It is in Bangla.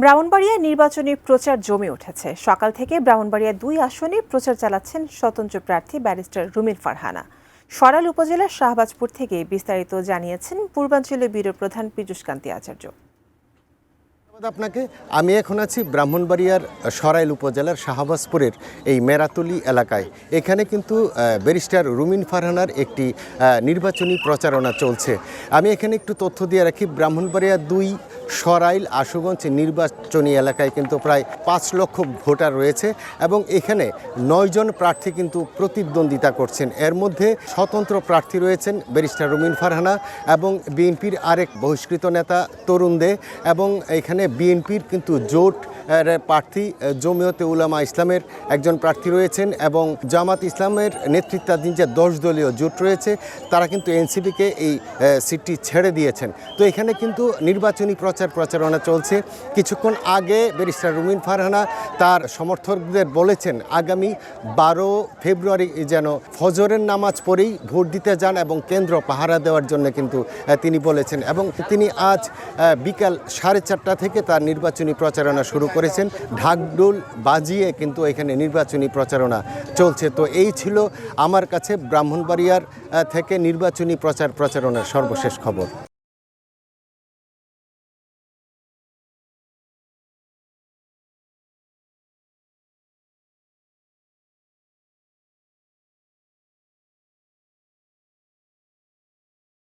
ব্রাহ্মণবাড়িয়ায় নির্বাচনী প্রচার জমে উঠেছে। সকাল থেকে ব্রাহ্মণবাড়িয়া ২ আসনে প্রচার চালাচ্ছেন স্বতন্ত্র প্রার্থী ব্যারিস্টার রুমিন ফারহানা। সরাইল উপজেলার শাহবাজপুর থেকে বিস্তারিত জানিয়েছেন পূর্বাঞ্চলীয় ব্যুরো প্রধান পীযূষ কান্তি আচার্য। আপনাকে আমি এখন আছি ব্রাহ্মণবাড়িয়ার সরাইল উপজেলার শাহবাজপুরের এই মেরাতলি এলাকায়। এখানে কিন্তু ব্যারিস্টার রুমিন ফারহানার একটি নির্বাচনী প্রচারণা চলছে। আমি এখানে একটু তথ্য দিয়ে রাখি, ব্রাহ্মণবাড়িয়া ২ সরাইল আশুগঞ্জ নির্বাচনী এলাকায় কিন্তু প্রায় ৫ লক্ষ ভোটার রয়েছে এবং এখানে ৯ জন প্রার্থী কিন্তু প্রতিদ্বন্দ্বিতা করছেন। এর মধ্যে স্বতন্ত্র প্রার্থী রয়েছেন ব্যারিস্টার রুমিন ফারহানা এবং বিএনপির আরেক বহিষ্কৃত নেতা তরুণ দে, এবং এখানে বিএনপির কিন্তু জোট প্রার্থী জমিয়তে উলামা ইসলামের একজন প্রার্থী রয়েছেন এবং জামাত ইসলামের নেতৃত্বাধীন যে ১০ দলীয় জোট রয়েছে তারা কিন্তু এনসিপিকে এই সিটটি ছেড়ে দিয়েছেন। তো এখানে কিন্তু নির্বাচনী প্রচারণা চলছে। কিছুক্ষণ আগে ব্যারিস্টার রুমিন ফারহানা তার সমর্থকদের বলেছেন আগামী ১২ ফেব্রুয়ারি যেন ফজরের নামাজ পড়েই ভোট দিতে যান এবং কেন্দ্র পাহারা দেওয়ার জন্য কিন্তু তিনি বলেছেন, এবং তিনি আজ বিকাল ৪:৩০ থেকে তার নির্বাচনী প্রচারণা শুরু করেছেন। ঢাকঢোল বাজিয়ে কিন্তু এখানে নির্বাচনী প্রচারণা চলছে। তো এই ছিল আমার কাছে ব্রাহ্মণবাড়িয়ার থেকে নির্বাচনী প্রচারণার সর্বশেষ খবর।